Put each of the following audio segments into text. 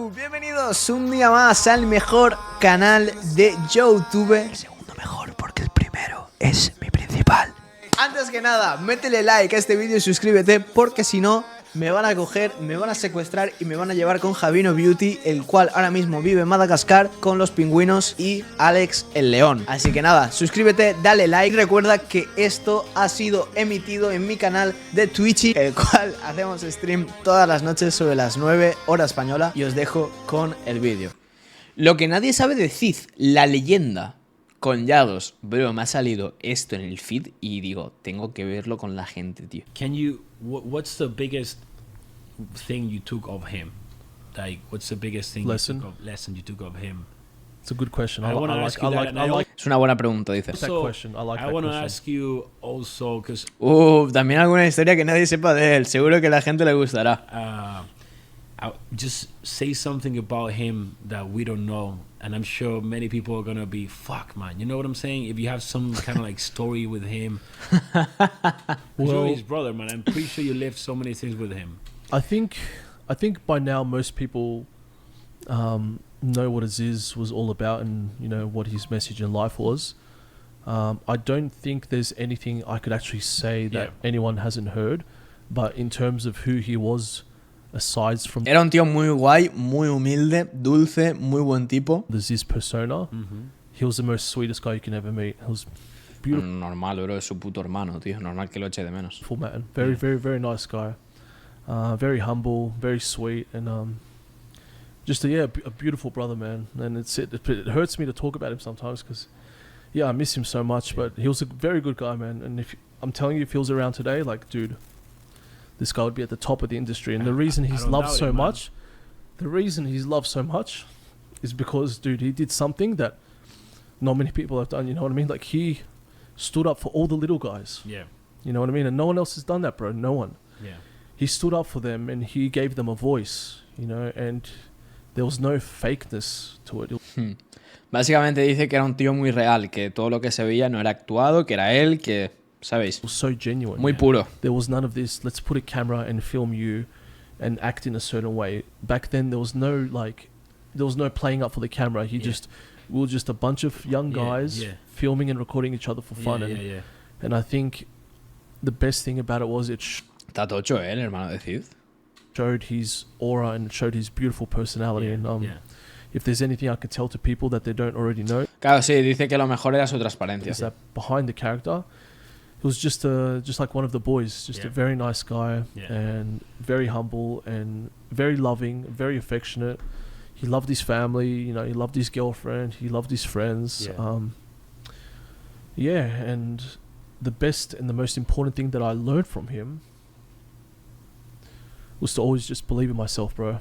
Yo, bienvenidos un día más al mejor canal de YouTube. El segundo mejor porque el primero es mi principal. Antes que nada, métele like a este vídeo y suscríbete porque si no me van a coger, me van a secuestrar y me van a llevar con Javino Beauty, el cual ahora mismo vive en Madagascar con los pingüinos y Alex el león. Así que nada, suscríbete, dale like. Recuerda que esto ha sido emitido en mi canal de Twitch, el cual hacemos stream todas las noches sobre las 9 hora española. Y os dejo con el vídeo. Lo que nadie sabe de Zyzz, la leyenda. Con Llados, bro, me ha salido esto en el feed y digo, tengo que verlo con la gente, tío. What's the biggest thing you took of him? Like, what's the biggest thing lesson you took of him? It's a good question. I like Es una buena pregunta, dice. that question. I like that want to question. ask you also, because También alguna historia que nadie sepa de él. Seguro que a la gente le gustará. just say something about him that we don't know, and I'm sure many people are gonna be, fuck, man. You know what I'm saying? If you have some kind of like story with him, you're his brother, man. I'm pretty sure you lived so many things with him. I think by now most people know what Zyzz was all about, and you know what his message in life was. I don't think there's anything I could actually say that anyone hasn't heard, but in terms of who he was, aside from Era un tío muy guay, muy humilde, dulce, muy buen tipo. the Zyzz persona, he was the most sweetest guy you can ever meet. He was beautiful. Normal, bro, es su puto hermano, tío. Normal que lo eche de menos. Man, very nice guy, very humble, very sweet, and just a beautiful brother, man. And it hurts me to talk about him sometimes because I miss him so much, but he was a very good guy, man. And I'm telling you, if he was around today, like, dude, this guy would be at the top of the industry. And the reason he's loved so much is because, dude, he did something that not many people have done. You know what I mean? Like, he stood up for all the little guys. Yeah. You know what I mean? And no one else has done that, bro. No one. Yeah. He stood up for them and he gave them a voice, you know, and there was no fakeness to it. Básicamente dice que era un tío muy real, que todo lo que se veía no era actuado, que era él, que, ¿sabéis? It was so genuine. Muy puro. There was none of this, let's put a camera and film you and act in a certain way. Back then, there was no playing up for the camera. We were just a bunch of young guys filming and recording each other for fun. And I think the best thing about it was it Está tocho, el hermano de Zyzz. showed his aura and showed his beautiful personality. If there's anything I could tell to people that they don't already know, Claro, sí, dice que lo mejor era su transparencia. is that behind the character, he was just like one of the boys, just a very nice guy and very humble and very loving, very affectionate. He loved his family, you know, he loved his girlfriend, he loved his friends. And the best and the most important thing that I learned from him was to always just believe in myself, bro.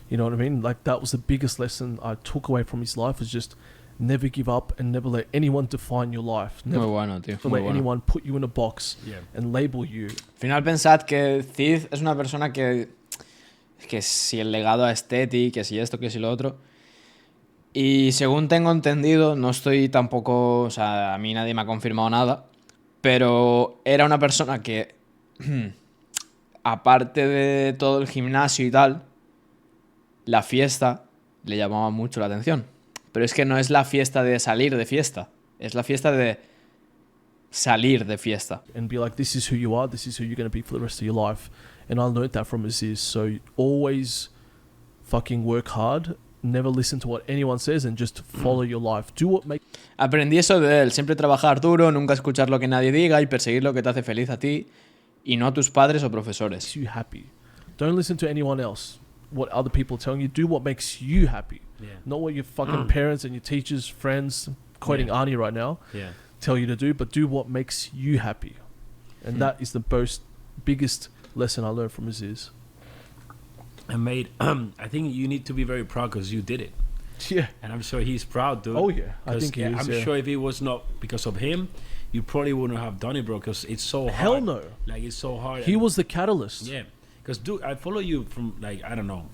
You know what I mean? Like, that was the biggest lesson I took away from his life, was just never give up and never let anyone define your life. Never Muy bueno, tío. let anyone put you in a box and label you. Al final pensad que Zyzz es una persona que si el legado a Aesthetic, que si esto, que si lo otro. Y según tengo entendido, no estoy tampoco, o sea, a mí nadie me ha confirmado nada, pero era una persona que, aparte de todo el gimnasio y tal, la fiesta le llamaba mucho la atención. Pero es que no es la fiesta de salir de fiesta, es la fiesta de salir de fiesta. And be like, this is who you are, this is who you're going to be for the rest of your life. And I learned that from Zyzz. So always fucking work hard, never listen to what anyone says, and just follow your life. Do what makes Aprendí eso de él, siempre trabajar duro, nunca escuchar lo que nadie diga y perseguir lo que te hace feliz a ti y no a tus padres o profesores. you happy. Don't listen to anyone else, what other people are telling you. Do what makes you happy. Not what your fucking parents and your teachers, friends, quoting Arnie right now, tell you to do, but do what makes you happy. And that is the biggest lesson I learned from Zyzz. And mate, I think you need to be very proud because you did it. Yeah. And I'm sure he's proud, dude. Oh, yeah. I think he is, I'm sure if it was not because of him, you probably wouldn't have done it, bro, because it's so hard. Hell no. Like, it's so hard. He was the catalyst. Yeah. Because, dude, I follow you from, like, I don't know.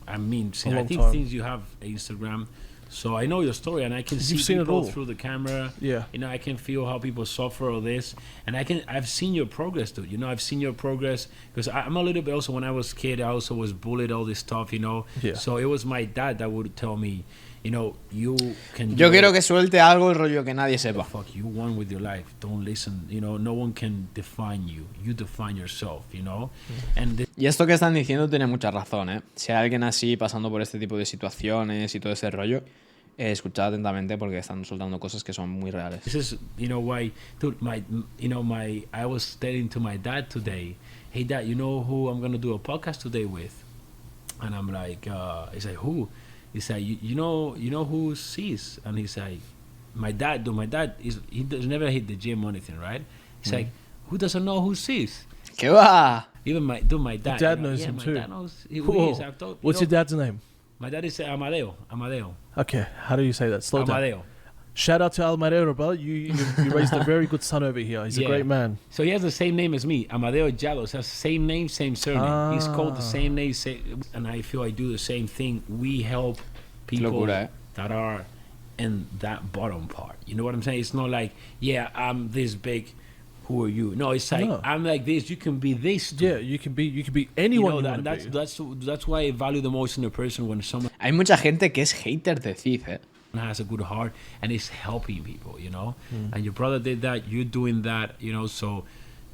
I mean, A I long think time. things you have Instagram, So I know your story, and I can see You've seen it people all. through the camera. Yeah. You know, I can feel how people suffer all this, and I've seen your progress, dude. You know, I've seen your progress because I'm a little bit also. When I was a kid, I also was bullied, all this stuff. You know. Yeah. So it was my dad that would tell me, you know, you can. Yo do quiero it. que suelte algo el rollo que nadie sepa. Fuck, you won with your life. Don't listen. You know, no one can define you. You define yourself. You know, and this Y esto que están diciendo tiene mucha razón, ¿eh? Si hay alguien así pasando por este tipo de situaciones y todo ese rollo, escuchad atentamente porque están soltando cosas que son muy reales. is, you know, why, dude. I was telling to my dad today, hey dad, you know who I'm gonna do a podcast today with? And I'm like, he's like, who? He's like, you know who Zyzz? And he's like, my dad he does never hit the gym or anything, right? He's like, who doesn't know who Zyzz? ¿Qué va? Even my dad. Dad you know, knows yeah, him my too. Dad knows who he Whoa. is. I've told, What's you your know, dad's name? My dad is Amadeo. Okay, how do you say that? Slow down. Amadeo. Shout out to Almadero, brother. You raised a very good son over here. He's a Yeah. great man. So he has the same name as me, Amadeo Llados. Has same name, same surname. He's called the same name, and I feel I do the same thing. We help people Locura, eh? that are in that bottom part. You know what I'm saying? It's not like, yeah, I'm this big. Who are you? No, it's like No. I'm like this. You can be this. Too. Yeah, you can be You anyone know, you want to that's be. that's why I value the most in a person when someone Hay mucha gente que es hater de Zyzz, ¿eh? has a good heart and is helping people, you know. And your brother did that, you're doing that, you know. So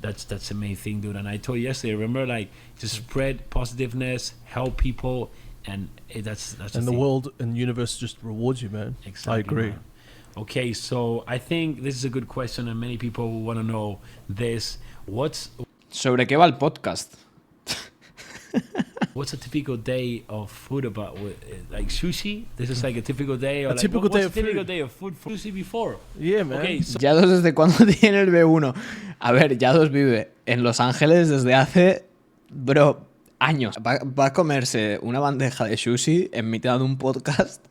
that's the main thing, dude. And I told you yesterday, remember, like, just spread positiveness, help people, and that's And the thing. world and universe just rewards you, man. Exactly, I agree. man. Okay, so I think this is a good question, and many people will want to know this. ¿Sobre qué va el podcast? What's a typical day of food about? Like sushi? This is like a typical day. Or A like, typical what's day a of typical food. day of food for sushi before? Yeah, man. Okay, so Llados desde cuándo tiene el B1. A ver, Llados vive en Los Ángeles desde hace, bro, años. Va a comerse una bandeja de sushi en mitad de un podcast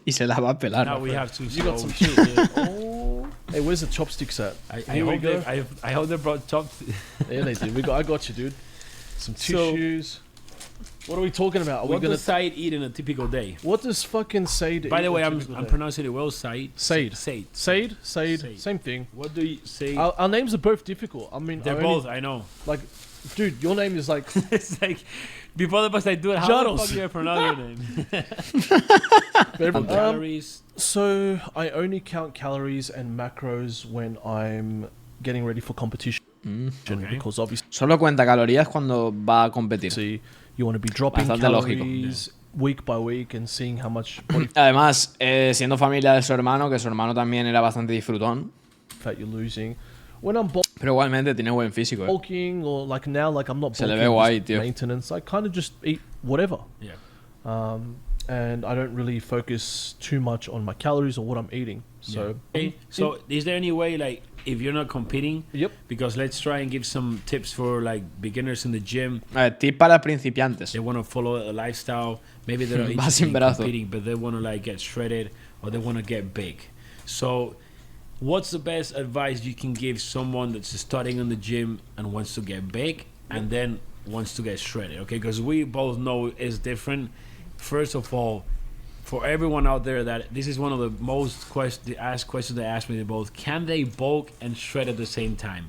y se la va a pelar. now we have sushi. You got some Oh, shit. Yeah. Oh. Hey, where's the chopsticks at? I Here we hope go. I hope they brought chopped. Yeah, they did. I got you, dude. Some So- tissues. What are we talking about? Are we What gonna? does Said eat in a typical day? What does fucking Said? By eat the way, on I'm typical day? pronouncing it well. Said. Said. Said. Said, Said. same thing. What do you say? Our names are both difficult. I mean, They're I only- both. I know. like, dude, your name is like It's like before the bus, I do it. How the Llados. fuck do you pronounce your name? every- Calories. So I only count calories and macros when I'm getting ready for competition Okay. because obviously Solo cuenta calorías cuando va a competir. you want to be dropping Bastante lógico. calories week by week and seeing how much body Además, siendo familia de su hermano, que su hermano también era bastante disfrutón, fat you're losing. When I'm pero igualmente tiene buen físico. bulking or like now, like I'm not Se le bulking, ve guay, just tío. maintenance. I kind of just eat whatever. Yeah. And I don't really focus too much on my calories or what I'm eating. So Okay. So, is there any way, like, if you're not competing? Yep. Because let's try and give some tips for like beginners in the gym. A ver, tip para principiantes. They want to follow a lifestyle. Maybe they're not Va interested sin in brazo. competing, but they want to like get shredded or they want to get big. So, what's the best advice you can give someone that's starting in the gym and wants to get big and then wants to get shredded? Okay, because we both know it's different. First of all, for everyone out there, that this is one of the most asked questions they ask me. They both, can they bulk and shred at the same time?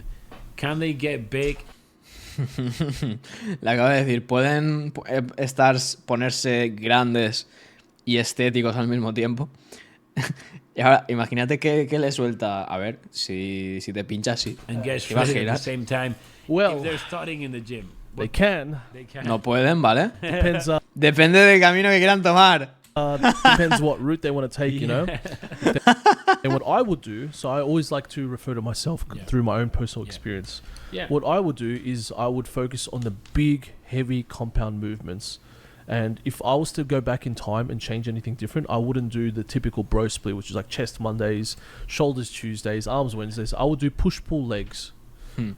Can they get big? Le acabo de decir, pueden ponerse grandes y estéticos al mismo tiempo. Y ahora, imagínate que le suelta. A ver, si te pincha así. And get ¿Te va a shredded at girar? the same time. Well, if they're starting in the gym, they can. they can. No pueden, ¿vale? Depends. Depende del camino que quieran tomar. Depends what route they want to take, you know. And what I would do, so I always like to refer to myself Yeah. through my own personal Yeah. experience. Yeah. What I would do is I would focus on the big, heavy compound movements. And if I was to go back in time and change anything different, I wouldn't do the typical bro split, which is like chest Mondays, shoulders Tuesdays, arms Wednesdays. I would do push-pull legs.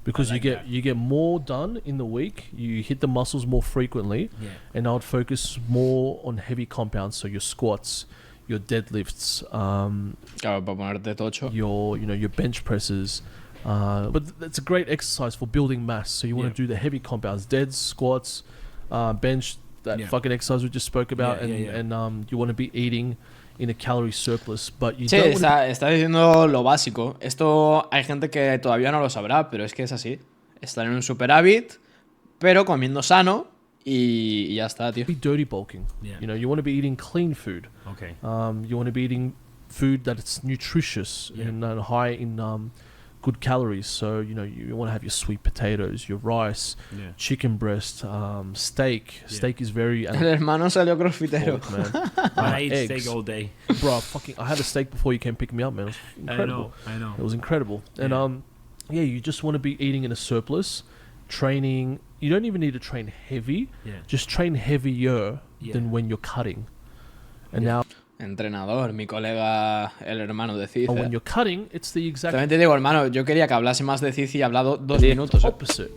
Because I like you get more done in the week, you hit the muscles more frequently, Yeah. and I would focus more on heavy compounds, so your squats, your deadlifts, Claro, para ponerte tocho. your bench presses. But it's a great exercise for building mass. So you want Yeah. to do the heavy compounds, deads, squats, bench, that Yeah. fucking exercise we just spoke about, Yeah, and you want to be eating in a calorie surplus, but you Sí, don't wanna está diciendo lo básico. Esto hay gente que todavía no lo sabrá, pero es que es así. Estar en un superávit, pero comiendo sano y ya está, tío. be dirty bulking. Yeah. You know, you want to be eating clean food. Okay. You want to be eating food that's nutritious Yeah. and high in good calories. So you know, you want to have your sweet potatoes, your rice, Yeah. chicken breast, steak. Yeah. Steak is very El hermano salió crossfitero. man. I eat eggs. steak all day. Bro, I had a steak before you came pick me up, man. It was incredible. I know. It was incredible. And Yeah. you just want to be eating in a surplus, training. You don't even need to train heavy. Yeah. Just train heavier Yeah. than when you're cutting. And Yeah. now, Entrenador, mi colega, el hermano de Zyzz. when you're cutting, it's the exact También te digo, hermano, yo quería que hablase más de Zyzz y he hablado 2 minutos. opposite.